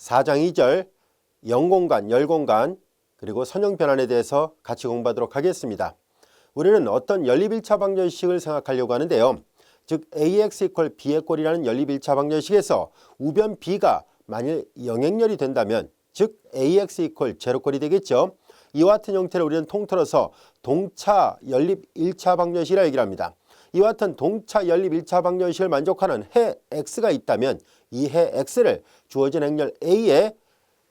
4장 2절 영공간, 열공간, 그리고 선형 변환에 대해서 같이 공부하도록 하겠습니다. 우리는 어떤 연립 1차 방정식을 생각하려고 하는데요. 즉 AX = B의 꼴이라는 연립 1차 방정식에서 우변 B가 만일 영행렬이 된다면 즉 AX = 제로꼴이 되겠죠. 이와 같은 형태를 우리는 통틀어서 동차 연립 1차 방정식이라 얘기를 합니다. 이와 같은 동차 연립 1차 방정식을 만족하는 해 X가 있다면 이 해 X를 주어진 행렬 A의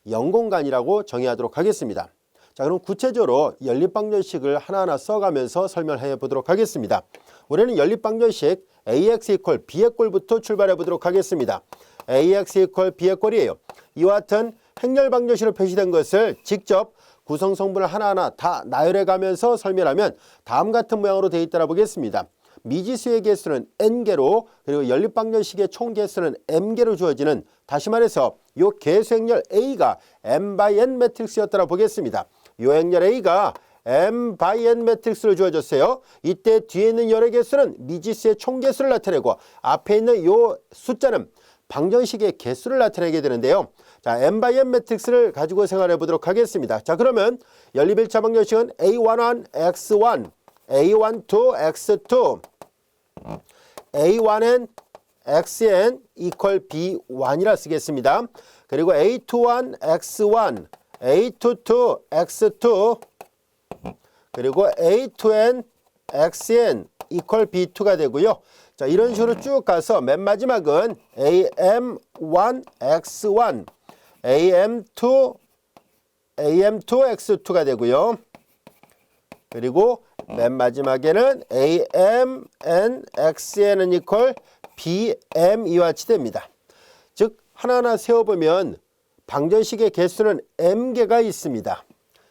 영공간이라고 정의하도록 하겠습니다. 자, 그럼 구체적으로 연립 방정식을 하나하나 써가면서 설명해 보도록 하겠습니다. 우리는 연립 방정식 AX = B의 꼴부터 출발해 보도록 하겠습니다. AX = B의 꼴이에요. 이와 같은 행렬 방정식으로 표시된 것을 직접 구성 성분을 하나하나 다 나열해 가면서 설명하면 다음 같은 모양으로 되어 있다라 보겠습니다. 미지수의 개수는 n개로 그리고 연립 방정식의 총 개수는 m개로 주어지는, 다시 말해서 이 개수 행렬 A가 m by n 매트릭스였다라 보겠습니다. 이 행렬 A가 m by n 매트릭스로 주어졌어요. 이때 뒤에 있는 열의 개수는 미지수의 총 개수를 나타내고 앞에 있는 이 숫자는 방정식의 개수를 나타내게 되는데요. 자, m by n 매트릭스를 가지고 생각해 보도록 하겠습니다. 자, 그러면 연립 1차 방정식은 A11 X1, A12 X2, A1n xn equal B1이라 쓰겠습니다. 그리고 A21 X1, A22 X2, 그리고 A2n xn equal B2가 되고요. 자, 이런 식으로 쭉 가서 맨 마지막은 AM1 X1, AM2 X2가 되고요. 그리고 맨 마지막에는 AMN XN은 equal BM 이와 같이 됩니다. 즉 하나하나 세워보면 방정식의 개수는 m개가 있습니다.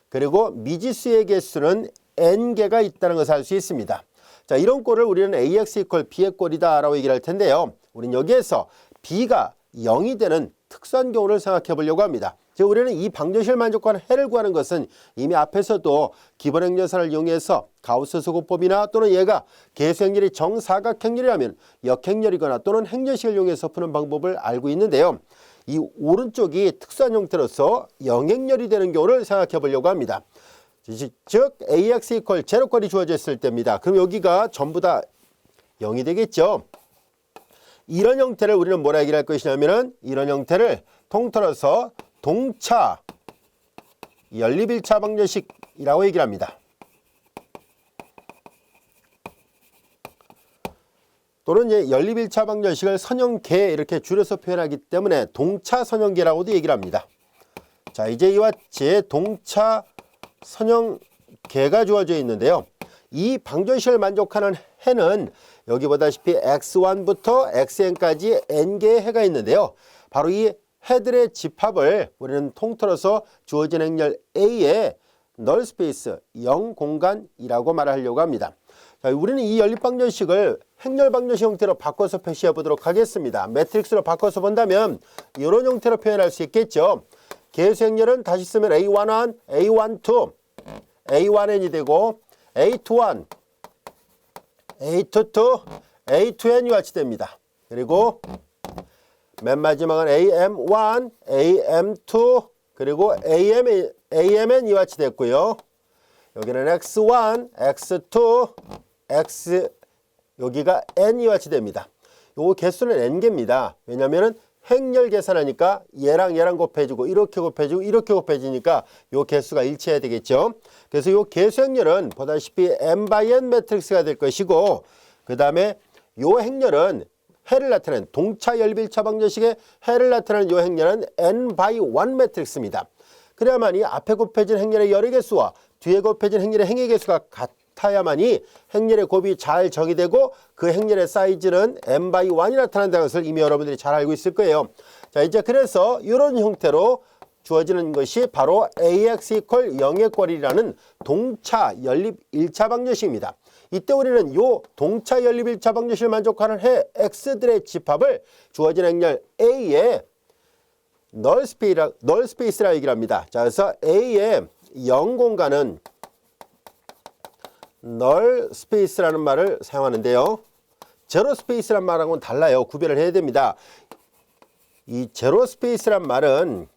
그리고 미지수의 개수는 n개가 있다는 것을 알 수 있습니다. 자, 이런 꼴을 우리는 AX = B의 꼴이다 라고 얘기를 할 텐데요. 우리는 여기에서 B가 0이 되는 특수한 경우를 생각해 보려고 합니다. 즉 우리는 이 방정식을 만족하는 해를 구하는 것은 이미 앞에서도 기본 행렬선을 이용해서 가우스 수고법이나 또는 얘가 개수 행렬이 정사각 행렬이라면 역행렬이거나 또는 행렬식을 이용해서 푸는 방법을 알고 있는데요. 이 오른쪽이 특수한 형태로서 영행렬이 되는 경우를 생각해 보려고 합니다. 즉 AX = 제로꼴이 주어졌을 때입니다. 그럼 여기가 전부 다 0이 되겠죠. 이런 형태를 우리는 뭐라 얘기를 할 것이냐면은 이런 형태를 통틀어서 동차 연립 1차 방정식이라고 얘기를 합니다. 또는 이제 연립 1차 방정식을 선형계 이렇게 줄여서 표현하기 때문에 동차 선형계라고도 얘기를 합니다. 자, 이제 이와 같이 동차 선형계가 주어져 있는데요. 이 방정식을 만족하는 해는 여기 보다시피 x1부터 xn까지 n개의 해가 있는데요. 바로 이 해들의 집합을 우리는 통틀어서 주어진 행렬 A의 널 스페이스, 영공간이라고 말하려고 합니다. 자, 우리는 이 연립 방정식을 행렬 방정식 형태로 바꿔서 표시해 보도록 하겠습니다. 매트릭스로 바꿔서 본다면 이런 형태로 표현할 수 있겠죠. 개수 행렬은 다시 쓰면 A11, A12, A1n이 되고 A21, A22, A2n이 같이 됩니다. 그리고 맨 마지막은 AM1, AM2, 그리고 AMN 이와 같이 됐고요. 여기는 X1, X2, X, 여기가 N 이와 같이 됩니다. 요 개수는 N개입니다. 왜냐면은 행렬 계산하니까 얘랑 얘랑 곱해지고 이렇게 곱해지고 이렇게 곱해지니까 요 개수가 일치해야 되겠죠. 그래서 요 개수 행렬은 보다시피 M by N 매트릭스가 될 것이고, 그 다음에 요 행렬은 해를 나타내는 동차 연립 1차 방정식의 해를 나타내는 요 행렬은 N by 1 매트릭스입니다. 그래야만이 앞에 곱해진 행렬의 열의 개수와 뒤에 곱해진 행렬의 행의 개수가 같아야만이 행렬의 곱이 잘 정의되고 그 행렬의 사이즈는 M by 1이 나타난다는 것을 이미 여러분들이 잘 알고 있을 거예요. 자, 이제 그래서 이런 형태로 주어지는 것이 바로 AX = 0의 꼴이라는 동차 연립 1차 방정식입니다. 이때 우리는 요 동차 연립 1차 방정식을 만족하는 해 X들의 집합을 주어진 행렬 A의 널 스페이스라 얘기를 합니다. 자, 그래서 A의 0공간은 널 스페이스라는 말을 사용하는데요. 제로 스페이스란 말하고는 달라요. 구별을 해야 됩니다. 이 제로 스페이스란 말은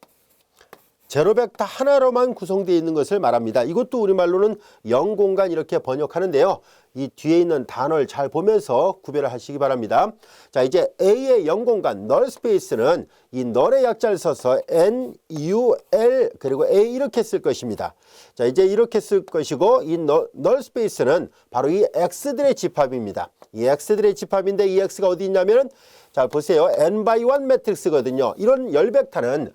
제로 벡터 하나로만 구성되어 있는 것을 말합니다. 이것도 우리말로는 0공간 이렇게 번역하는데요. 이 뒤에 있는 단어를 잘 보면서 구별을 하시기 바랍니다. 자, 이제 A의 0공간 널 스페이스는 이 널의 약자를 써서 N, U, L 그리고 A 이렇게 쓸 것입니다. 자, 이제 이렇게 쓸 것이고 이 널 스페이스는 바로 이 X들의 집합입니다. 이 X들의 집합인데 이 X가 어디 있냐면 자, 보세요. N×1 매트릭스거든요. 이런 열 벡터는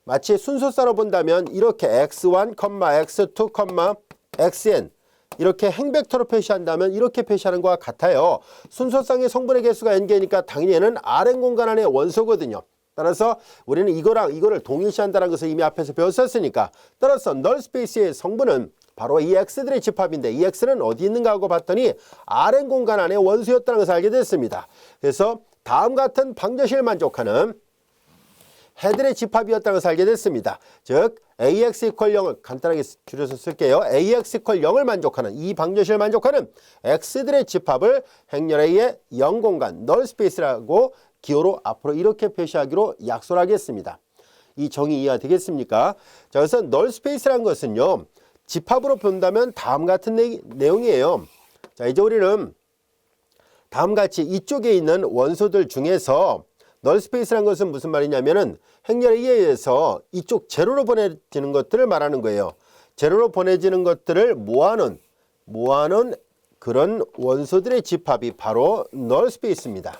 마치 순서상으로 본다면 이렇게 x1, x2, xn 이렇게 행벡터로 표시한다면 이렇게 표시하는 것과 같아요. 순서상의 성분의 개수가 n개니까 당연히 얘는 Rn 공간 안의 원소거든요. 따라서 우리는 이거를 동일시한다는 것을 이미 앞에서 배웠었으니까 따라서 널 스페이스의 성분은 바로 이 x들의 집합인데 이 x는 어디 있는가 하고 봤더니 Rn 공간 안의 원소였다는 것을 알게 됐습니다. 그래서 다음 같은 방정식을 만족하는 해들의 집합이었다는 것을 알게 됐습니다. 즉 AX = 0을 간단하게 줄여서 쓸게요. AX = 0을 만족하는 이 방정식을 만족하는 X들의 집합을 행렬 A의 0공간 널 스페이스라고 기호로 앞으로 이렇게 표시하기로 약속을 하겠습니다. 이 정의 이해가 되겠습니까? 자, 그래서 널 스페이스라는 것은요. 집합으로 본다면 다음 같은 내용이에요. 자, 이제 우리는 다음같이 이쪽에 있는 원소들 중에서 널 스페이스라는 것은 무슨 말이냐면은 행렬 A에 의해서 이쪽 제로로 보내지는 것들을 말하는 거예요. 제로로 보내지는 것들을 모아놓은 그런 원소들의 집합이 바로 널 스페이스입니다.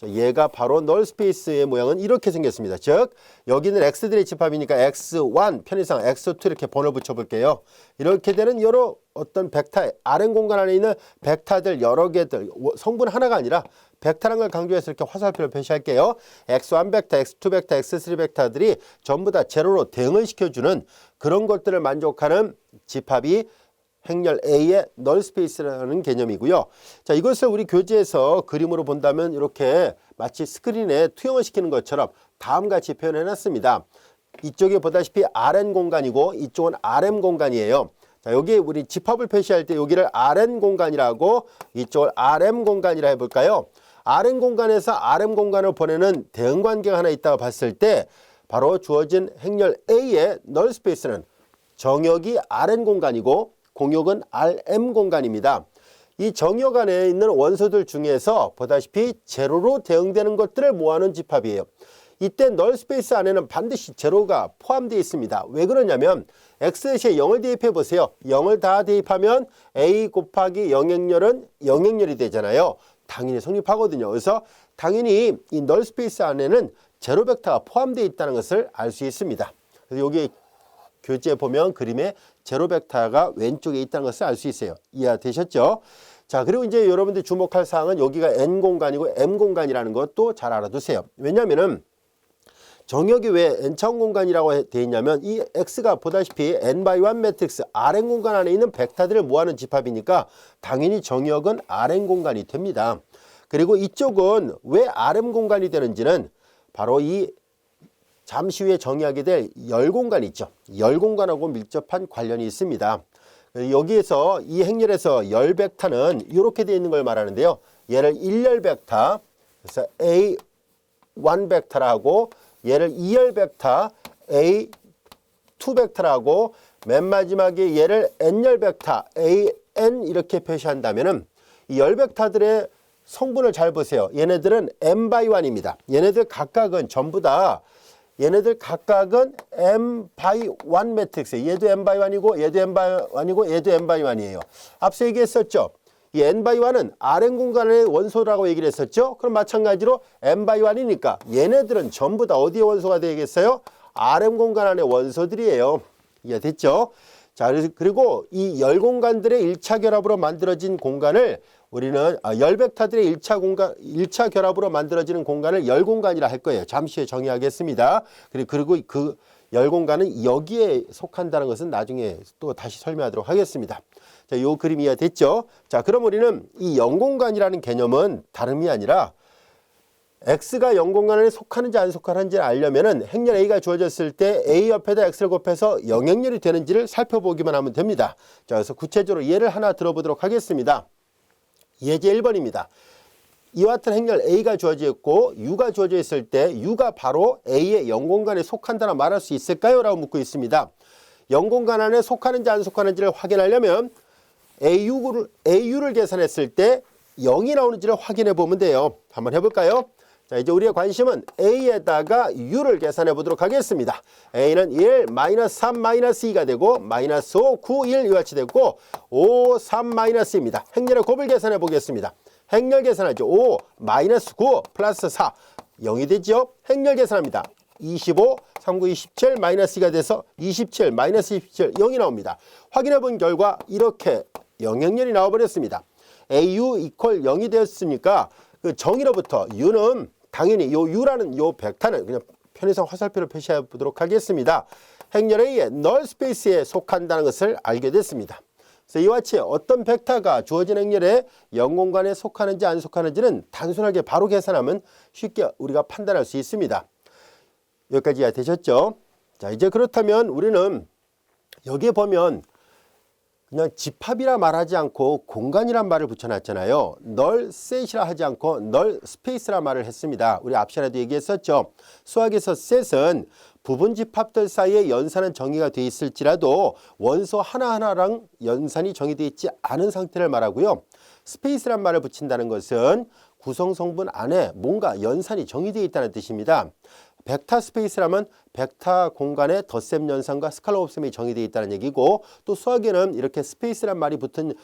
얘가 바로 널 스페이스의 모양은 이렇게 생겼습니다. 즉 여기는 X들의 집합이니까 X1 편의상 X2 이렇게 번호 붙여볼게요. 이렇게 되는 여러 어떤 벡터 Rn 공간 안에 있는 벡터들 여러 개들 성분 하나가 아니라 벡터라는 걸 강조해서 이렇게 화살표를 표시할게요. X1 벡터, X2 벡터, X3 벡터들이 전부 다 제로로 대응을 시켜주는 그런 것들을 만족하는 집합이 행렬 A의 널 스페이스라는 개념이고요. 자, 이것을 우리 교재에서 그림으로 본다면 이렇게 마치 스크린에 투영을 시키는 것처럼 다음같이 표현해 놨습니다. 이쪽에 보다시피 Rn 공간이고 이쪽은 Rm 공간이에요. 자, 여기 우리 집합을 표시할 때 여기를 Rn 공간이라고 이쪽을 Rm 공간이라 해볼까요? Rn 공간에서 Rm 공간을 보내는 대응 관계가 하나 있다고 봤을 때 바로 주어진 행렬 A의 널 스페이스는 정역이 Rn 공간이고 공역은 Rm 공간입니다. 이 정역 안에 있는 원소들 중에서 보다시피 제로로 대응되는 것들을 모아놓은 집합이에요. 이때 널 스페이스 안에는 반드시 제로가 포함되어 있습니다. 왜 그러냐면 X대시에 0을 대입해 보세요. 0을 다 대입하면 A 곱하기 영행렬은 영행렬이 되잖아요. 당연히 성립하거든요. 그래서 당연히 이 널 스페이스 안에는 제로 벡터가 포함되어 있다는 것을 알 수 있습니다. 그래서 여기 교재에 보면 그림에 제로 벡터가 왼쪽에 있다는 것을 알 수 있어요. 이해되셨죠? 자, 그리고 이제 여러분들이 주목할 사항은 여기가 N 공간이고 M 공간이라는 것도 잘 알아두세요. 왜냐하면은 정역이 왜 N차원 공간이라고 되어 있냐면 이 X가 보다시피 N×1 매트릭스 Rn 공간 안에 있는 벡터들을 모아놓은 집합이니까 당연히 정역은 Rn 공간이 됩니다. 그리고 이쪽은 왜 Rm 공간이 되는지는 바로 이 잠시 후에 정의하게 될 열 공간이 있죠. 열 공간하고 밀접한 관련이 있습니다. 여기에서 이 행렬에서 열 벡터는 이렇게 되어 있는 걸 말하는데요. 얘를 1열 벡터, 그래서 A1 벡터라고 얘를 2열 벡터 A2 벡터라고 맨 마지막에 얘를 n열 벡터 AN 이렇게 표시한다면은 이 열 벡터들의 성분을 잘 보세요. 얘네들은 m×1입니다. 얘네들 각각은 전부 다 얘네들 각각은 m×1 매트릭스. 얘도 m×1이고 얘도 m×1이고 얘도 m×1이에요. 앞서 얘기했었죠. 이 n×1은 Rn 공간의 원소라고 얘기를 했었죠. 그럼 마찬가지로 m×1이니까 얘네들은 전부 다 어디의 원소가 되겠어요? Rm 공간 안의 원소들이에요. 이해됐죠? 자, 그리고 이 열 공간들의 1차 결합으로 만들어진 공간을 우리는 열 벡터들의 1차 결합으로 만들어지는 공간을 열 공간이라 할 거예요. 잠시 후에 정의하겠습니다. 그리고 그 열 공간은 여기에 속한다는 것은 나중에 또 다시 설명하도록 하겠습니다. 자, 요 그림 이해됐죠? 자, 그럼 우리는 이 0공간이라는 개념은 다름이 아니라 X가 0공간에 속하는지 안 속하는지를 알려면은 행렬 A가 주어졌을 때 A 옆에다 X를 곱해서 영행렬이 되는지를 살펴보기만 하면 됩니다. 자, 그래서 구체적으로 예를 하나 들어보도록 하겠습니다. 예제 1번입니다. 이와 같은 행렬 A가 주어져 있고 U가 주어져 있을 때 U가 바로 A의 0공간에 속한다라 말할 수 있을까요? 라고 묻고 있습니다. 0공간 안에 속하는지 안 속하는지를 확인하려면 AU를 계산했을 때 0이 나오는지를 확인해 보면 돼요. 한번 해볼까요? 자, 이제 우리의 관심은 A에다가 U를 계산해 보도록 하겠습니다. A는 1, 마이너스 3, 마이너스 2가 되고 마이너스 5, 9, 1 이와 같이 되고 5, 3, 마이너스입니다. 행렬의 곱을 계산해 보겠습니다. 행렬 계산하죠. 5, 마이너스 9, 플러스 4, 0이 되죠. 행렬 계산합니다. 25, 39, 27, 마이너스 2가 돼서 27, 마이너스 27, 0이 나옵니다. 확인해 본 결과 이렇게 영행렬이 나와버렸습니다. AU 이퀄 0이 되었으니까 그 정의로부터 U는 당연히 요 U라는 요 벡터는 그냥 편의상 화살표로 표시해 보도록 하겠습니다. 행렬 A의 널 스페이스에 속한다는 것을 알게 됐습니다. 그래서 이와 같이 어떤 벡터가 주어진 행렬에 0공간에 속하는지 안 속하는지는 단순하게 바로 계산하면 쉽게 우리가 판단할 수 있습니다. 여기까지 이해되셨죠? 자, 이제 그렇다면 우리는 여기에 보면 그냥 집합이라 말하지 않고 공간이란 말을 붙여놨잖아요. 널 셋이라 하지 않고 널 스페이스라 말을 했습니다. 우리 앞 시간에도 얘기했었죠. 수학에서 셋은 부분 집합들 사이에 연산은 정의가 되어 있을지라도 원소 하나하나랑 연산이 정의되어 있지 않은 상태를 말하고요. 스페이스란 말을 붙인다는 것은 구성 성분 안에 뭔가 연산이 정의되어 있다는 뜻입니다. 벡터 스페이스라면 벡터 공간에 덧셈 연산과 스칼라 곱셈이 정의되어 있다는 얘기고, 또 수학에는 이렇게 스페이스란 말이 붙은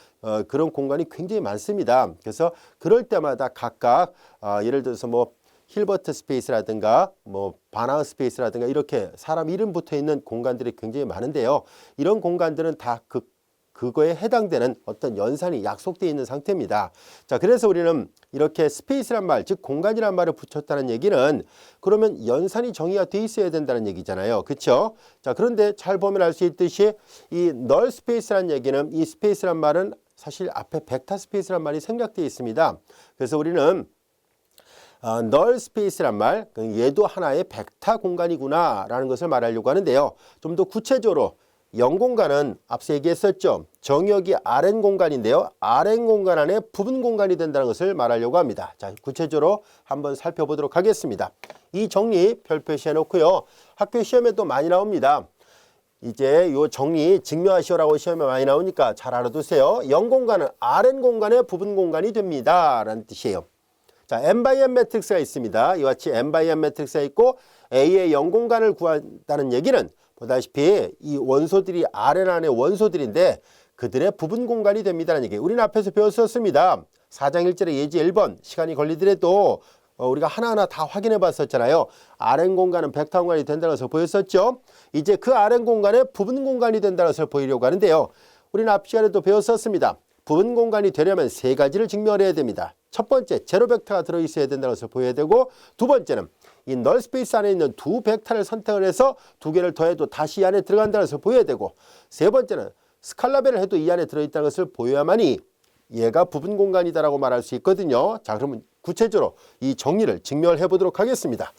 그런 공간이 굉장히 많습니다. 그래서 그럴 때마다 각각 예를 들어서 뭐 힐버트 스페이스라든가 뭐 바나우 스페이스라든가 이렇게 사람 이름 붙어 있는 공간들이 굉장히 많은데요. 이런 공간들은 다 그거에 해당되는 어떤 연산이 약속되어 있는 상태입니다. 자, 그래서 우리는 이렇게 스페이스란 말, 즉 공간이란 말을 붙였다는 얘기는 그러면 연산이 정의가 되어 있어야 된다는 얘기잖아요. 그렇죠? 자, 그런데 잘 보면 알 수 있듯이 이 널 스페이스란 얘기는, 이 스페이스란 말은 사실 앞에 벡터 스페이스란 말이 생략되어 있습니다. 그래서 우리는 널 스페이스란 말, 얘도 하나의 벡터 공간이구나 라는 것을 말하려고 하는데요. 좀 더 구체적으로 0공간은 앞서 얘기했었죠. 정역이 Rn 공간인데요. Rn 공간 안에 부분 공간이 된다는 것을 말하려고 합니다. 자, 구체적으로 한번 살펴보도록 하겠습니다. 이 정리 별 표시해 놓고요. 학교 시험에도 많이 나옵니다. 이제 요 정리 증명하시오라고 시험에 많이 나오니까 잘 알아두세요. 0공간은 Rn 공간의 부분 공간이 됩니다 라는 뜻이에요. 자, n×n 매트릭스가 있습니다. 이와 같이 n×n 매트릭스가 있고 A의 0공간을 구한다는 얘기는 보다시피 이 원소들이 Rn 안의 원소들인데 그들의 부분 공간이 됩니다라는 얘기예요. 우리는 앞에서 배웠었습니다. 4장 1절의 예제 1번 시간이 걸리더라도 우리가 하나하나 다 확인해 봤었잖아요. Rn 공간은 벡터 공간이 된다는 것을 보였었죠. 이제 그 Rn 공간의 부분 공간이 된다는 것을 보이려고 하는데요. 우리는 앞 시간에도 배웠었습니다. 부분 공간이 되려면 세 가지를 증명을 해야 됩니다. 첫 번째, 제로 벡터가 들어있어야 된다는 것을 보여야 되고, 두 번째는 이 널 스페이스 안에 있는 두 벡터를 선택을 해서 두 개를 더해도 다시 이 안에 들어간다는 것을 보여야 되고, 세 번째는 스칼라벨을 해도 이 안에 들어있다는 것을 보여야만이 얘가 부분 공간이다라고 말할 수 있거든요. 자, 그러면 구체적으로 이 정리를 증명을 해보도록 하겠습니다.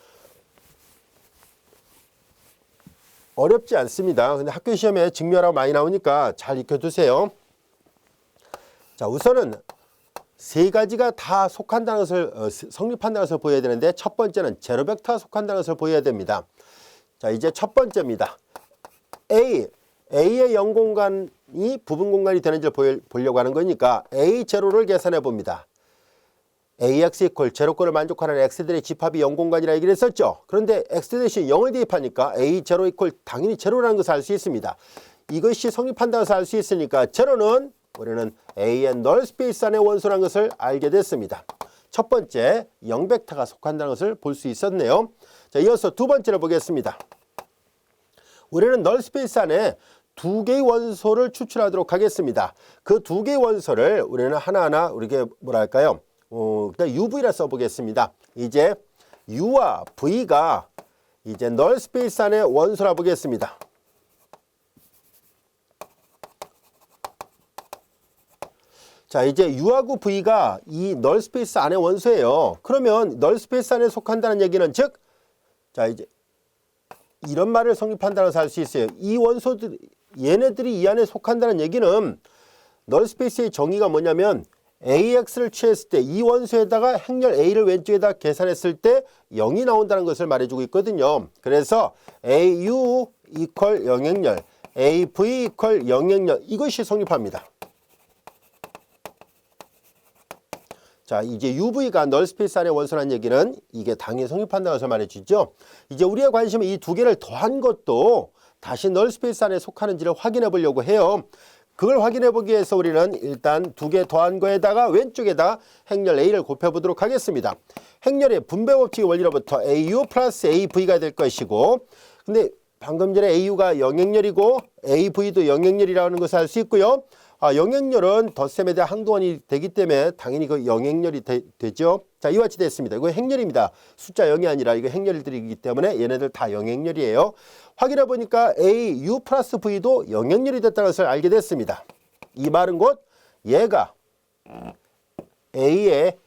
어렵지 않습니다. 근데 학교 시험에 증명하라고 많이 나오니까 잘 익혀두세요. 자, 우선은 세 가지가 다 속한다는 것을 성립한다는 것을 보여야 되는데, 첫 번째는 제로 벡터가 속한다는 것을 보여야 됩니다. 자, 이제 첫 번째입니다. A의 0공간이 부분 공간이 되는지를 보려고 하는 거니까 A 제로를 계산해 봅니다. AX 이퀄 제로권을 만족하는 X들의 집합이 0공간이라 얘기를 했었죠. 그런데 X 대신 0을 대입하니까 A 제로 이퀄 당연히 제로라는 것을 알 수 있습니다. 이것이 성립한다는 것을 알 수 있으니까 제로는 우리는 A의 널 스페이스 안의 원소라는 것을 알게 됐습니다. 첫 번째, 0벡터가 속한다는 것을 볼 수 있었네요. 자, 이어서 두 번째를 보겠습니다. 우리는 널 스페이스 안에 두 개의 원소를 추출하도록 하겠습니다. 그 두 개의 원소를 우리는 하나하나 우리게 뭐랄까요? 그냥 UV라 써보겠습니다. 이제 U와 V가 이제 널 스페이스 안의 원소라 보겠습니다. 자, 이제 U하고 V가 이 널 스페이스 안의 원소예요. 그러면 널 스페이스 안에 속한다는 얘기는 즉, 자, 이제 이런 말을 성립한다는 것을 알 수 있어요. 이 원소들, 얘네들이 이 안에 속한다는 얘기는 널 스페이스의 정의가 뭐냐면 AX를 취했을 때 이 원소에다가 행렬 A를 왼쪽에다 계산했을 때 0이 나온다는 것을 말해주고 있거든요. 그래서 AU 이퀄 영행렬, AV 이퀄 영행렬 이것이 성립합니다. 자, 이제 UV가 널스페이스 안의 원소라는 얘기는 이게 당연히 성립한다고 해서 말해주죠. 이제 우리의 관심은 이 두 개를 더한 것도 다시 널스페이스 안에 속하는지를 확인해 보려고 해요. 그걸 확인해 보기 위해서 우리는 일단 두 개 더한 거에다가 왼쪽에다 행렬 A를 곱해보도록 하겠습니다. 행렬의 분배 법칙의 원리로부터 AU 플러스 AV가 될 것이고, 근데 방금 전에 AU가 영행렬이고 AV도 영행렬이라는 것을 알 수 있고요. 영행렬은 덧셈에 대한 항도원이 되기 때문에 당연히 그 영행렬이 되죠. 자, 이와 같이 됐습니다. 이거 행렬입니다. 숫자 0이 아니라 이거 행렬들이기 때문에 얘네들 다 영행렬이에요. 확인해 보니까 A, U 플러스 V도 영행렬이 됐다는 것을 알게 됐습니다. 이 말은 곧 얘가 A의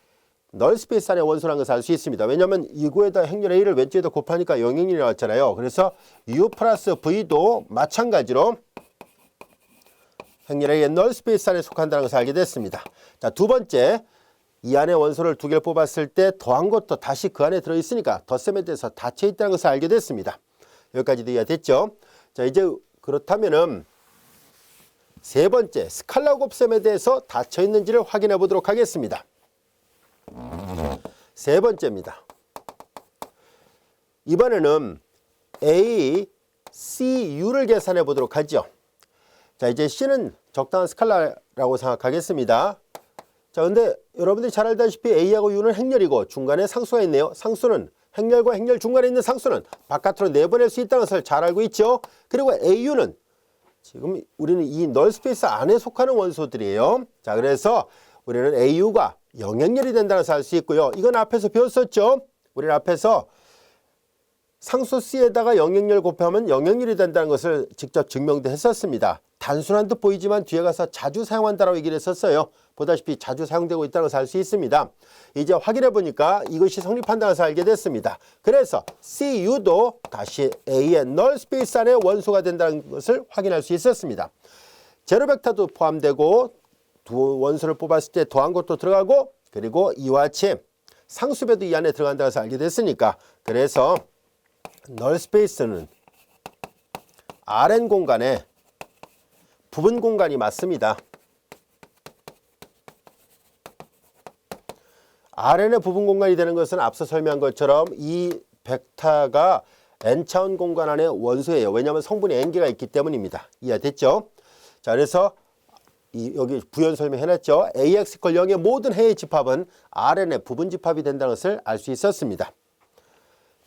널스페이스 안의 원소라는 것을 알 수 있습니다. 왜냐하면 이거에다 행렬 A를 왼쪽에다 곱하니까 영행렬이 나왔잖아요. 그래서 U 플러스 V도 마찬가지로 행렬 A의 널스페이스 안에 속한다는 것을 알게 됐습니다. 자, 두 번째, 이 안에 원소를 두 개를 뽑았을 때 더한 것도 다시 그 안에 들어있으니까 덧셈에 대해서 닫혀 있다는 것을 알게 됐습니다. 여기까지도 이해됐죠? 자, 이제 그렇다면은 세 번째, 스칼라 곱셈에 대해서 닫혀 있는지를 확인해 보도록 하겠습니다. 세 번째입니다. 이번에는 A, C, U를 계산해 보도록 하죠. 자, 이제 C는 적당한 스칼라라고 생각하겠습니다. 자, 근데 여러분들이 잘 알다시피 A하고 U는 행렬이고 중간에 상수가 있네요. 상수는 행렬과 행렬 중간에 있는 상수는 바깥으로 내보낼 수 있다는 것을 잘 알고 있죠. 그리고 AU는 지금 우리는 이 널스페이스 안에 속하는 원소들이에요. 자, 그래서 우리는 AU가 영행렬이 된다는 것을 알 수 있고요. 이건 앞에서 배웠었죠. 우리는 앞에서 상수 C에다가 영행렬 곱하면 영행렬이 된다는 것을 직접 증명도 했었습니다. 단순한 듯 보이지만 뒤에 가서 자주 사용한다라고 얘기를 했었어요. 보다시피 자주 사용되고 있다는 것을 알 수 있습니다. 이제 확인해 보니까 이것이 성립한다는 것을 알게 됐습니다. 그래서 CU도 다시 A의 널스페이스 안에 원소가 된다는 것을 확인할 수 있었습니다. 제로 벡터도 포함되고 두 원소를 뽑았을 때 더한 것도 들어가고 그리고 이와 같이 상수배도 이 안에 들어간다는 것을 알게 됐으니까 그래서 널스페이스는 Rn 공간에 부분 공간이 맞습니다. Rn의 부분 공간이 되는 것은 앞서 설명한 것처럼 이 벡터가 n차원 공간 안의 원소예요. 왜냐하면 성분이 n개가 있기 때문입니다. 이해됐죠? 자, 그래서 여기 부연 설명해놨죠. AX = 0의 모든 해의 집합은 Rn의 부분 집합이 된다는 것을 알 수 있었습니다.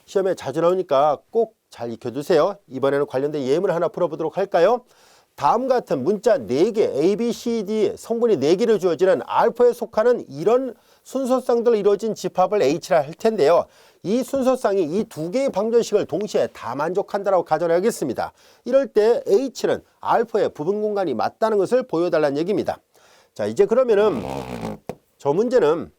시험에 자주 나오니까 꼭 잘 익혀두세요. 이번에는 관련된 예문을 하나 풀어보도록 할까요? 다음 같은 문자 4개, A, B, C, D 성분이 4개로 주어지는 알파에 속하는 이런 순서쌍들로 이루어진 집합을 H라 할 텐데요. 이 순서쌍이 이 두 개의 방정식을 동시에 다 만족한다라고 가정하겠습니다. 이럴 때 H는 알파의 부분 공간이 맞다는 것을 보여달라는 얘기입니다. 자, 이제 그러면은 저 문제는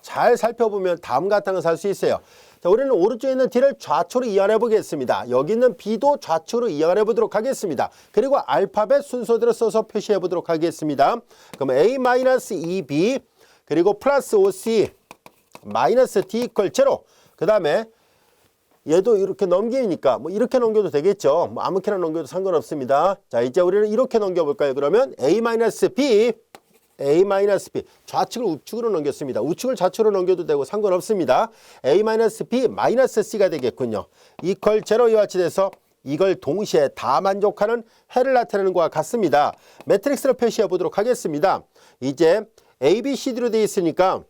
잘 살펴보면 다음과 같은 것을 알 수 있어요. 자, 우리는 오른쪽에 있는 D를 좌측으로 이항해 보겠습니다. 여기 있는 B도 좌측으로 이항해 보도록 하겠습니다. 그리고 알파벳 순서대로 써서 표시해 보도록 하겠습니다. 그럼 A-2B 그리고 플러스 5C 마이너스 D 이퀄 0. 그 다음에 얘도 이렇게 넘기니까 뭐 이렇게 넘겨도 되겠죠. 뭐 아무렇게나 넘겨도 상관없습니다. 자, 이제 우리는 이렇게 넘겨볼까요? 그러면 A-B A-B 좌측을 우측으로 넘겼습니다. 우측을 좌측으로 넘겨도 되고 상관없습니다. A-B 마이너스 C가 되겠군요. 이퀄 0 이와 같이 돼서 이걸 동시에 다 만족하는 해를 나타내는 것과 같습니다. 매트릭스를 표시해 보도록 하겠습니다. 이제 A, B, C, D로 되어 있으니까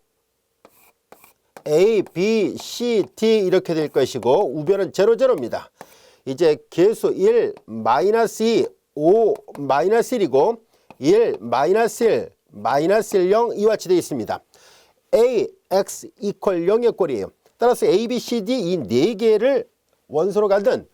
A, B, C, D 이렇게 될 것이고 우변은 0, 0입니다. 이제 계수 1, 마이너스 2, 5, 마이너스 1이고 1, 마이너스 1, 마이너스 1, 0 이와 같이 되어 있습니다. A, X 이퀄 0의 꼴이에요. 따라서 A, B, C, D 이 4개를 원소로 갖는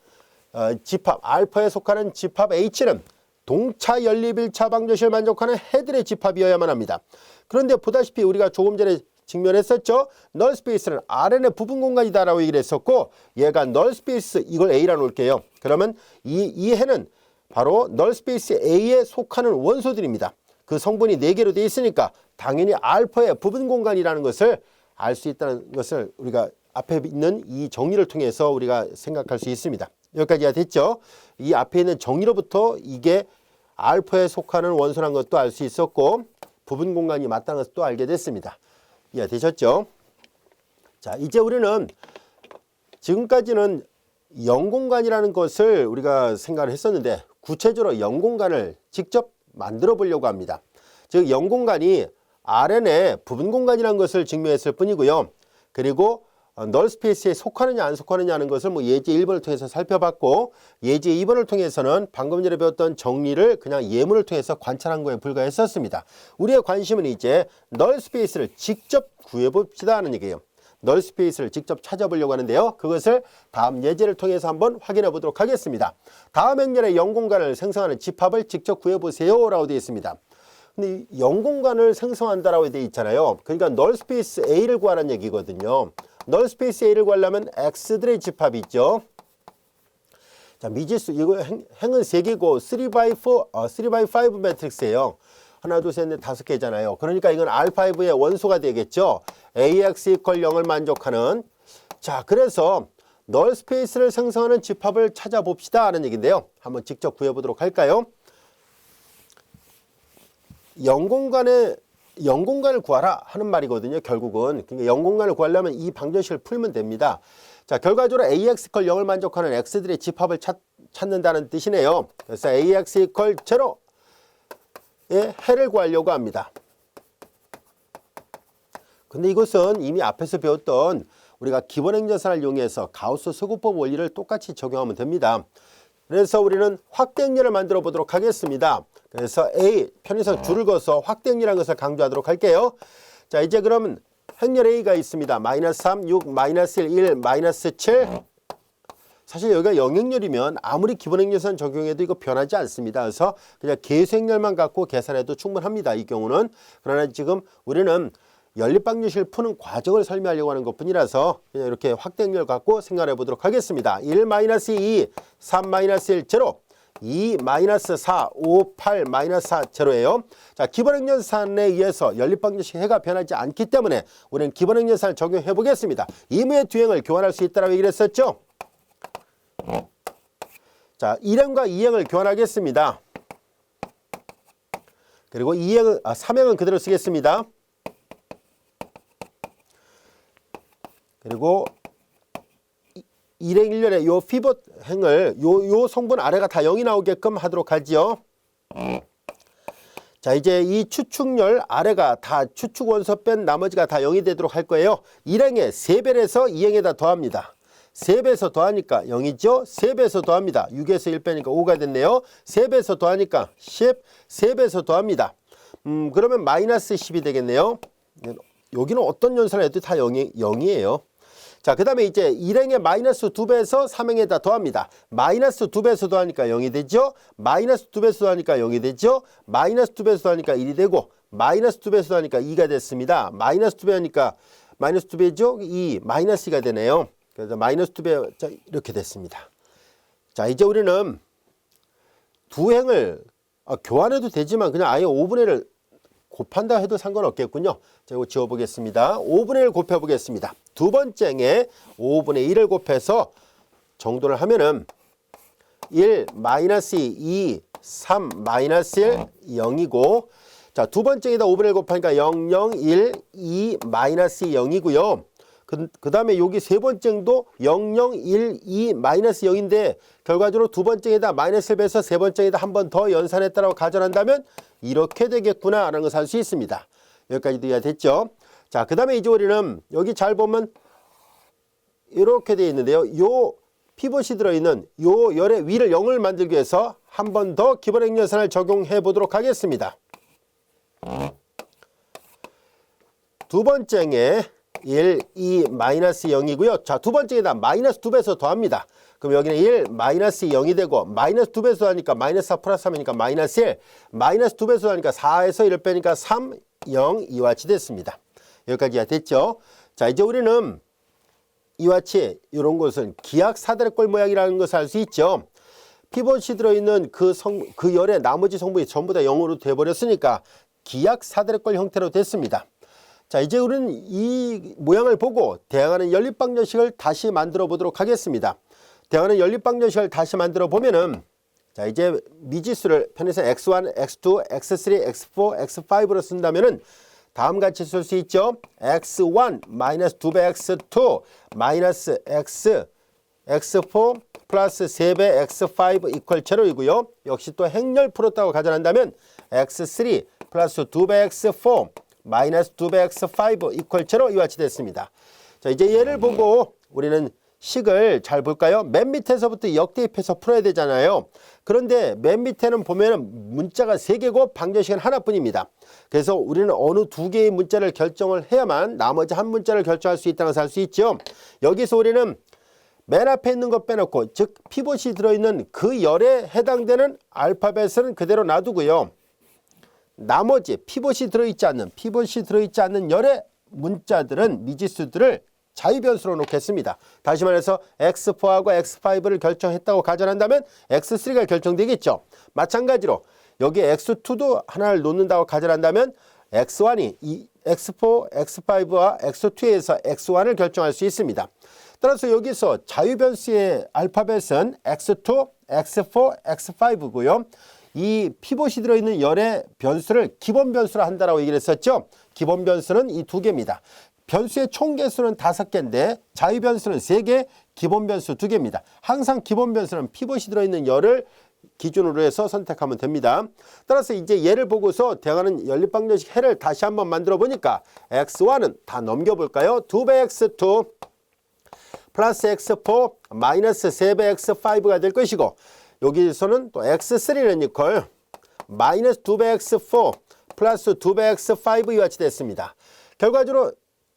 집합, 알파에 속하는 집합 H는 동차 연립 1차 방정식을 만족하는 해들의 집합이어야만 합니다. 그런데 보다시피 우리가 조금 전에 직면했었죠. 널스페이스는 Rn의 부분 공간이다라고 얘기를 했었고 얘가 널스페이스 이걸 A라 놓을게요. 그러면 이 해는 바로 널스페이스 A에 속하는 원소들입니다. 그 성분이 4개로 되어 있으니까 당연히 알파의 부분 공간이라는 것을 알 수 있다는 것을 우리가 앞에 있는 이 정리를 통해서 우리가 생각할 수 있습니다. 여기까지가 됐죠? 이 앞에 있는 정리로부터 이게 알파에 속하는 원소라는 것도 알 수 있었고 부분 공간이 맞다는 것도 알게 됐습니다. 이해되셨죠? 자, 이제 우리는 지금까지는 0공간이라는 것을 우리가 생각을 했었는데 구체적으로 0공간을 직접 만들어 보려고 합니다. 즉 0공간이 RN의 부분 공간이라는 것을 증명했을 뿐이고요. 그리고 널 스페이스에 속하느냐 안 속하느냐는 것을 예제 1번을 통해서 살펴봤고 예제 2번을 통해서는 방금 전에 배웠던 정리를 그냥 예문을 통해서 관찰한 거에 불과했었습니다. 우리의 관심은 이제 널 스페이스를 직접 구해봅시다 하는 얘기예요. 널 스페이스를 직접 찾아보려고 하는데요. 그것을 다음 예제를 통해서 한번 확인해 보도록 하겠습니다. 다음 행렬의 0공간을 생성하는 집합을 직접 구해보세요 라고 되어 있습니다. 근데 0공간을 생성한다라고 되어 있잖아요. 그러니까 널 스페이스 A를 구하라는 얘기거든요. 널 스페이스 A를 구하려면 X들의 집합이 있죠. 자, 미지수, 이거 행은 3개고 3x5 매트릭스예요. 하나, 둘, 셋, 넷, 5개잖아요. 그러니까 이건 R5의 원소가 되겠죠. AX 이퀄 0을 만족하는. 자, 그래서 널 스페이스를 생성하는 집합을 찾아봅시다 하는 얘기인데요. 한번 직접 구해보도록 할까요? 0공간을 구하라 하는 말이거든요. 결국은. 그러니까 0공간을 구하려면 이 방정식을 풀면 됩니다. 자, 결과적으로 AX 이퀄 0을 만족하는 X들의 집합을 찾는다는 뜻이네요. 그래서 AX 이퀄 0의 해를 구하려고 합니다. 근데 이것은 이미 앞에서 배웠던 우리가 기본행렬산을 이용해서 가우스 수구법 원리를 똑같이 적용하면 됩니다. 그래서 우리는 확대행렬을 만들어 보도록 하겠습니다. 그래서 A, 편의상 줄을 그어서 확대행렬이라는 것을 강조하도록 할게요. 자, 이제 그러면 행렬 A가 있습니다. 마이너스 3, 6, 마이너스 1, 1, 마이너스 7. 사실 여기가 영행렬이면 아무리 기본행렬산 적용해도 이거 변하지 않습니다. 그래서 그냥 계수행렬만 갖고 계산해도 충분합니다. 이 경우는. 그러나 지금 우리는 연립방정식을 푸는 과정을 설명하려고 하는 것뿐이라서 그냥 이렇게 확대행렬 갖고 생각해 보도록 하겠습니다. 1, 마이너스 2, 3, 마이너스 1, 제로. 2, 마이너스 4, 5, 8, 마이너스 4, 제로예요. 자, 기본행렬산에 의해서 연립방정식 해가 변하지 않기 때문에 우리는 기본행렬산을 적용해 보겠습니다. 이무의 뒤행을 교환할 수 있다라고 얘기를 했었죠. 자, 1행과 2행을 교환하겠습니다. 그리고 3행은 그대로 쓰겠습니다. 그리고 1행 1년에 요 피벗 행을 요 성분 아래가 다 0이 나오게끔 하도록 하지요. 자, 이제 이 추측열 아래가 다 추측 원소 뺀 나머지가 다 0이 되도록 할 거예요. 1행에 3배를 해서 2행에다 더합니다. 3배에서 더하니까 0이죠. 3배에서 더합니다. 6에서 1 빼니까 5가 됐네요. 3배에서 더하니까 10, 3배에서 더합니다. 그러면 마이너스 10이 되겠네요. 여기는 어떤 연산을 해도 다 0이에요. 자, 그 다음에 이제 1행에 마이너스 2배에서 3행에다 더합니다. 마이너스 2배에서 더하니까 0이 되죠. 마이너스 2배에서 더하니까 0이 되죠. 마이너스 2배에서 더하니까 1이 되고 마이너스 2배에서 더하니까 2가 됐습니다. 마이너스 2배 하니까 마이너스 2배죠. 2 마이너스 2가 되네요. 그래서 마이너스 2배 자, 이렇게 됐습니다. 자, 이제 우리는 두 행을 교환해도 되지만 그냥 아예 5분의 1을 곱한다 해도 상관없겠군요. 자, 이거 지워보겠습니다. 5분의 1 곱해보겠습니다. 두 번째 행에 5분의 1을 곱해서 정돈을 하면은 1, 마이너스 2, 3, 마이너스 1, 0이고 자, 두 번째 행에다 5분의 1 곱하니까 0, 0, 1, 2, 마이너스 0이고요. 그 다음에 여기 세 번째 행도 0, 0, 1, 2, 마이너스 0인데 결과적으로 두 번째 행에다 마이너스 1 빼서 세 번째 행에다 한 번 더 연산했다라고 가정한다면 이렇게 되겠구나 라는 것을 알 수 있습니다. 여기까지도 이해됐죠? 자, 그 다음에 이제 우리는 여기 잘 보면 이렇게 되어 있는데요. 요 피벗이 들어있는 요 열의 위를 0을 만들기 위해서 한 번 더 기본행렬산을 적용해 보도록 하겠습니다. 두 번째 행에 1, 2, 마이너스 0이고요. 자, 두 번째에다 마이너스 2배에서 더합니다. 그럼 여기는 1, 마이너스 0이 되고 마이너스 2배에서 더하니까 마이너스 4 플러스 3이니까 마이너스 1, 마이너스 2배에서 더하니까 4에서 1을 빼니까 3, 0 이와 같이 됐습니다. 여기까지 됐죠? 자, 이제 우리는 이와 같이 이런 것은 기하사다리꼴 모양이라는 것을 알 수 있죠. 피봇이 들어있는 그 열의 나머지 성분이 전부 다 0으로 돼버렸으니까 기약 사대력걸 형태로 됐습니다. 자, 이제 우리는 이 모양을 보고 대항하는 연립방정식을 다시 만들어 보도록 하겠습니다. 대항하는 연립방정식을 다시 만들어 보면은, 자, 이제 미지수를 편에서 x1, x2, x3, x4, x5로 쓴다면은 다음같이 쓸 수 있죠. x1 마이너스 2배 x2 마이너스 x4 플러스 3배 x5 이퀄 제로이고요. 역시 또 행렬 풀었다고 가정한다면 x3 플러스 2배 x4 마이너스 2배 x5 이퀄 제로 이와 같이 됐습니다. 자, 이제 얘를 보고 우리는 식을 잘 볼까요? 맨 밑에서부터 역대입해서 풀어야 되잖아요. 그런데 맨 밑에는 보면은 문자가 3개고 방정식은 하나뿐입니다. 그래서 우리는 어느 2개의 문자를 결정을 해야만 나머지 한 문자를 결정할 수 있다는 것을 알 수 있죠. 여기서 우리는 맨 앞에 있는 거 빼놓고, 즉 피봇이 들어있는 그 열에 해당되는 알파벳은 그대로 놔두고요. 나머지 피봇이 들어있지 않는 열의 문자들은 미지수들을 자유변수로 놓겠습니다. 다시 말해서 x4하고 x5를 결정했다고 가정한다면 x3가 결정되겠죠. 마찬가지로 여기 x2도 하나를 놓는다고 가정한다면 x1이 x4, x5와 x2에서 x1을 결정할 수 있습니다. 따라서 여기서 자유변수의 알파벳은 x2, x4, x5고요. 이 피봇이 들어있는 열의 변수를 기본 변수로 한다라고 얘기를 했었죠. 기본 변수는 이 2개입니다. 변수의 총 개수는 5개인데 자유 변수는 3개, 기본 변수 2개입니다. 항상 기본 변수는 피봇이 들어있는 열을 기준으로 해서 선택하면 됩니다. 따라서 이제 얘를 보고서 대항하는 연립방정식 해를 다시 한번 만들어 보니까 x1은 다 넘겨볼까요? 2배 x2 플러스 x4 마이너스 3배 x5가 될 것이고, 여기서는 또 x3는 이퀄 마이너스 2배 x4 플러스 2배 x5 이와 같이 됐습니다. 결과적으로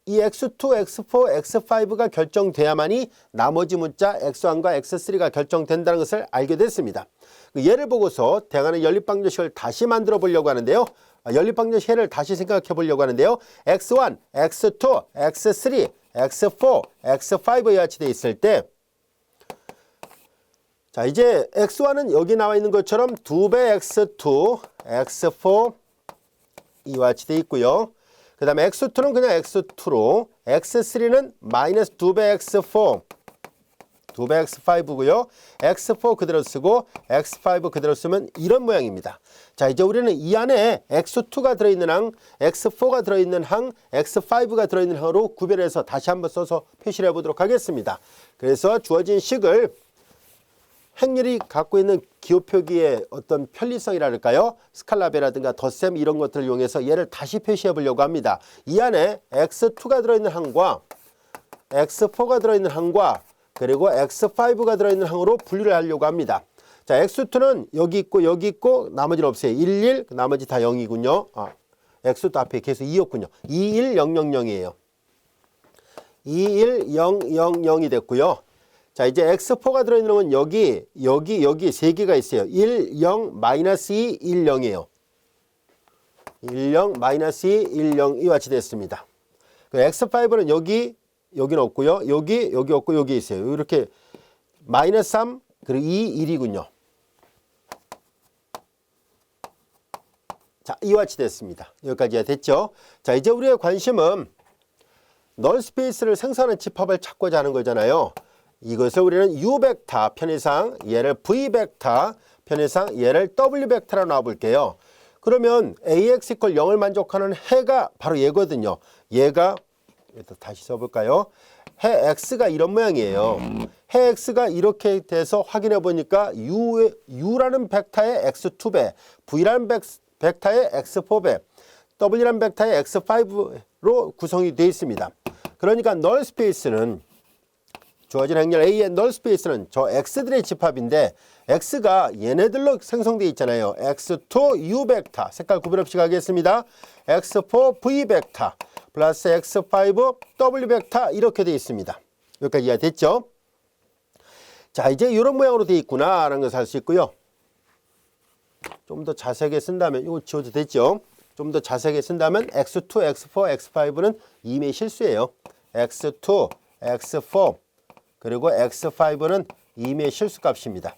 이 x2, x4, x5가 결정돼야만이 나머지 문자 x1과 x3가 결정된다는 것을 알게 됐습니다. 얘를 보고서 대항하는 연립방정식을 다시 만들어 보려고 하는데요. 연립방정식 해를 다시 생각해 보려고 하는데요. x1, x2, x3, x4, x5와 같이 돼 있을 때, 자, 이제 x1은 여기 나와 있는 것처럼 2배 x2, x4 이와 같이 돼 있고요. 그 다음에 x2는 그냥 x2로, x3는 마이너스 2배 x4, 2배 x5고요. x4 그대로 쓰고 x5 그대로 쓰면 이런 모양입니다. 자, 이제 우리는 이 안에 x2가 들어있는 항, x4가 들어있는 항, x5가 들어있는 항으로 구별해서 다시 한번 써서 표시를 해보도록 하겠습니다. 그래서 주어진 식을 행렬이 갖고 있는 기호표기의 어떤 편리성이랄까요? 스칼라베라든가 덧셈 이런 것들을 이용해서 얘를 다시 표시해 보려고 합니다. 이 안에 x2가 들어있는 항과 x4가 들어있는 항과 그리고 x5가 들어있는 항으로 분류를 하려고 합니다. 자, x2는 여기 있고 나머지는 없어요. 1, 1, 나머지 다 0이군요. x도 앞에 계속 2였군요. 2, 1, 0, 0, 0이에요. 2, 1, 0, 0, 0이 됐고요. 자, 이제 x4가 들어있는 건 여기 3개가 있어요. 1, 0, 마이너스 2, 1, 0이에요. 1, 0, 마이너스 2, 1, 0 이와 같이 됐습니다. x5는 여기는 없고요. 여기 없고 여기 있어요. 이렇게 마이너스 3, 그리고 2, 1이군요. 자, 이와 같이 됐습니다. 여기까지가 됐죠. 자, 이제 우리의 관심은 널 스페이스를 생성하는 집합을 찾고자 하는 거잖아요. 이것을 우리는 U 벡터 편의상 얘를 V 벡터 편의상 얘를 W 벡터로 놔볼게요. 그러면 AX = 0을 만족하는 해가 바로 얘거든요. 얘가 다시 써볼까요? 해 X가 이런 모양이에요. 해 X가 이렇게 돼서 확인해 보니까 U라는 벡터의 X2배, V라는 벡터의 X4배, W라는 벡터의 X5로 구성이 되어 있습니다. 그러니까 널 스페이스는 주어진 행렬 A의 널 스페이스는 저 X들의 집합인데 X가 얘네들로 생성되어 있잖아요. X2 U 벡터 색깔 구별 없이 가겠습니다. X4 V 벡터 플러스 X5 W 벡터 이렇게 되어 있습니다. 여기까지 이해됐죠? 자, 이제 이런 모양으로 되어 있구나 라는 것을 알 수 있고요. 좀 더 자세하게 쓴다면 이거 지워도 됐죠? 좀 더 자세하게 쓴다면 X2, X4, X5는 이미 실수예요. X2, X4 그리고 X5는 임의 실수값입니다.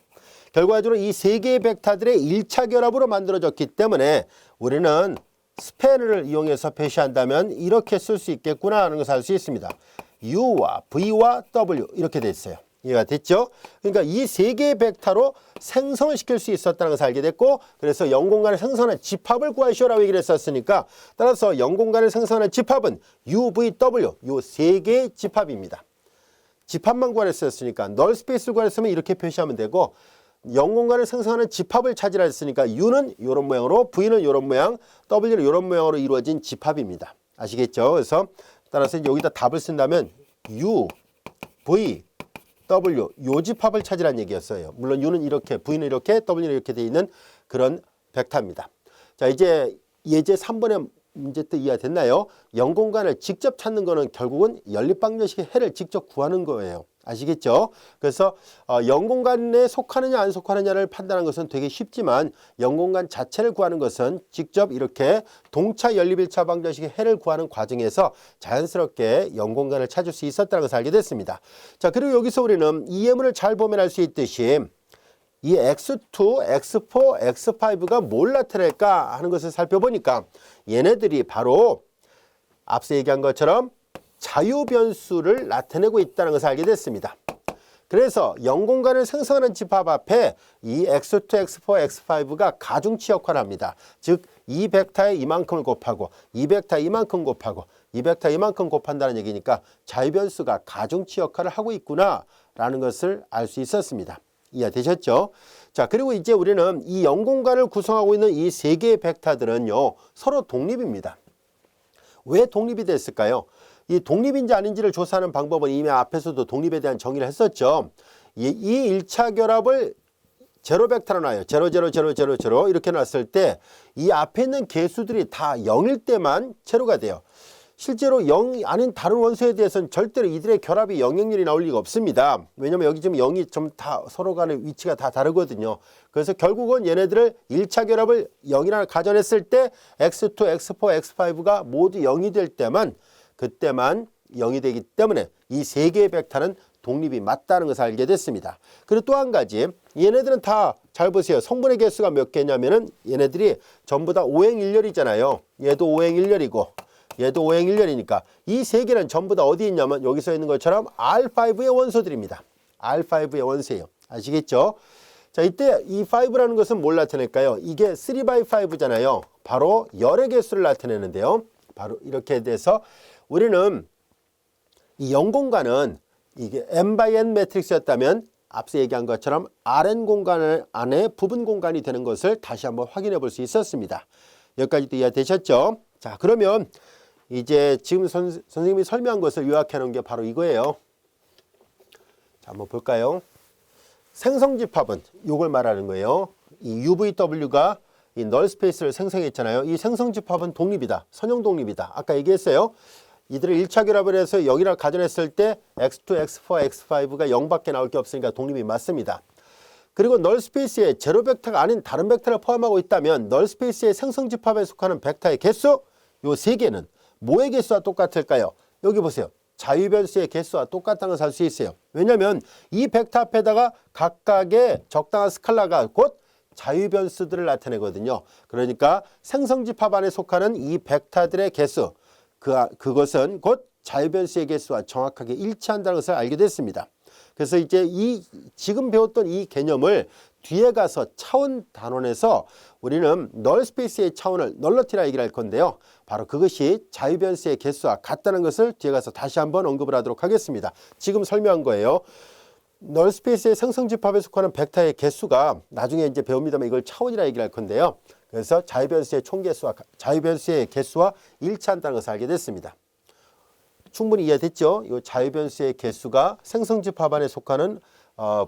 결과적으로 이 세 개의 벡터들의 1차 결합으로 만들어졌기 때문에 우리는 스팬을 이용해서 표시한다면 이렇게 쓸 수 있겠구나 하는 것을 알 수 있습니다. U와 V와 W 이렇게 돼 있어요. 이해가 됐죠? 그러니까 이 세 개의 벡터로 생성을 시킬 수 있었다는 것을 알게 됐고, 그래서 0공간을 생성하는 집합을 구하시오라고 얘기를 했었으니까, 따라서 0공간을 생성하는 집합은 U, V, W 이 세 개의 집합입니다. 집합만 구하랬었으니까 널 스페이스를 구하랬으면 이렇게 표시하면 되고, 0공간을 생성하는 집합을 찾으라 했으니까 U는 이런 모양으로, V는 이런 모양, W는 이런 모양으로 이루어진 집합입니다. 아시겠죠? 그래서 따라서 여기다 답을 쓴다면 U, V, W 요 집합을 찾으라는 얘기였어요. 물론 U는 이렇게, V는 이렇게, W는 이렇게 되어 있는 그런 벡터입니다. 자, 이제 예제 3번의 문제 때 이해됐나요? 0공간을 직접 찾는 거는 결국은 연립방정식의 해를 직접 구하는 거예요. 아시겠죠? 그래서 0공간에 속하느냐 안 속하느냐를 판단하는 것은 되게 쉽지만 0공간 자체를 구하는 것은 직접 이렇게 동차 연립 1차 방정식의 해를 구하는 과정에서 자연스럽게 0공간을 찾을 수 있었다는 것을 알게 됐습니다. 자, 그리고 여기서 우리는 이 예문을 잘 보면 알 수 있듯이 이 X2, X4, X5가 뭘 나타낼까 하는 것을 살펴보니까 얘네들이 바로 앞서 얘기한 것처럼 자유변수를 나타내고 있다는 것을 알게 됐습니다. 그래서 0공간을 생성하는 집합 앞에 이 X2, X4, X5가 가중치 역할을 합니다. 즉, 이 벡터에 이만큼을 곱하고 이 벡터에 이만큼 곱하고 이 벡터에 이만큼 곱한다는 얘기니까 자유변수가 가중치 역할을 하고 있구나라는 것을 알 수 있었습니다. 이해되셨죠? 자, 그리고 이제 우리는 이 0공간을 구성하고 있는 이 세 개의 벡터들은요, 서로 독립입니다. 왜 독립이 됐을까요? 이 독립인지 아닌지를 조사하는 방법은 이미 앞에서도 독립에 대한 정의를 했었죠. 이 1차 결합을 제로 벡터로 놔요. 0, 0, 0, 0, 0 이렇게 놨을 때 이 앞에 있는 개수들이 다 0일 때만 제로가 돼요. 실제로 0이 아닌 다른 원소에 대해서는 절대로 이들의 결합이 영역률이 나올 리가 없습니다. 왜냐면 여기 지금 0이 좀 다 서로 간의 위치가 다 다르거든요. 그래서 결국은 얘네들을 1차 결합을 0이나 가정했을 때 X2, X4, X5가 모두 0이 될 때만 그때만 0이 되기 때문에 이 세 개의 벡터는 독립이 맞다는 것을 알게 됐습니다. 그리고 또 한 가지, 얘네들은 다 잘 보세요. 성분의 개수가 몇 개냐면은 얘네들이 전부 다 오행일렬이잖아요. 얘도 오행일렬이고 얘도 오행일렬이니까 이 세 개는 전부 다 어디 있냐면 여기 써 있는 것처럼 R5의 원소들입니다. R5의 원소예요. 아시겠죠? 자, 이때 이 5라는 것은 뭘 나타낼까요? 이게 3x5잖아요. 바로 열의 개수를 나타내는데요. 바로 이렇게 돼서 우리는 이 0공간은 이게 n×n 매트릭스였다면 앞서 얘기한 것처럼 Rn 공간 안에 부분 공간이 되는 것을 다시 한번 확인해 볼 수 있었습니다. 여기까지도 이해되셨죠? 자, 그러면 이제 지금 선생님이 설명한 것을 요약해 놓은 게 바로 이거예요. 자, 한번 볼까요? 생성집합은 이걸 말하는 거예요. 이 UVW가 이 널 스페이스를 생성했잖아요. 이 생성집합은 독립이다. 선형 독립이다. 아까 얘기했어요. 이들을 1차 결합을 해서 0이라 가정했을 때 X2, X4, X5가 0밖에 나올 게 없으니까 독립이 맞습니다. 그리고 널 스페이스에 제로 벡터가 아닌 다른 벡터를 포함하고 있다면 널 스페이스의 생성집합에 속하는 벡터의 개수 요 세 개는 뭐의 개수와 똑같을까요? 여기 보세요. 자유변수의 개수와 똑같다는 것을 알 수 있어요. 왜냐하면 이 벡터 앞에다가 각각의 적당한 스칼라가 곧 자유변수들을 나타내거든요. 그러니까 생성집합 안에 속하는 이 벡터들의 개수 그것은 곧 자유변수의 개수와 정확하게 일치한다는 것을 알게 됐습니다. 그래서 이제 지금 배웠던 이 개념을 뒤에 가서 차원 단원에서 우리는 널 스페이스의 차원을 널러티라 얘기를 할 건데요. 바로 그것이 자유변수의 개수와 같다는 것을 뒤에 가서 다시 한번 언급을 하도록 하겠습니다. 지금 설명한 거예요. 널 스페이스의 생성집합에 속하는 벡터의 개수가 나중에 이제 배웁니다만 이걸 차원이라 얘기를 할 건데요. 그래서 자유변수의 총개수와 자유변수의 개수와 일치한다는 것을 알게 됐습니다. 충분히 이해됐죠? 이 자유변수의 개수가 생성집합 안에 속하는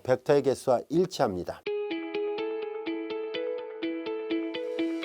벡터의 개수와 일치합니다.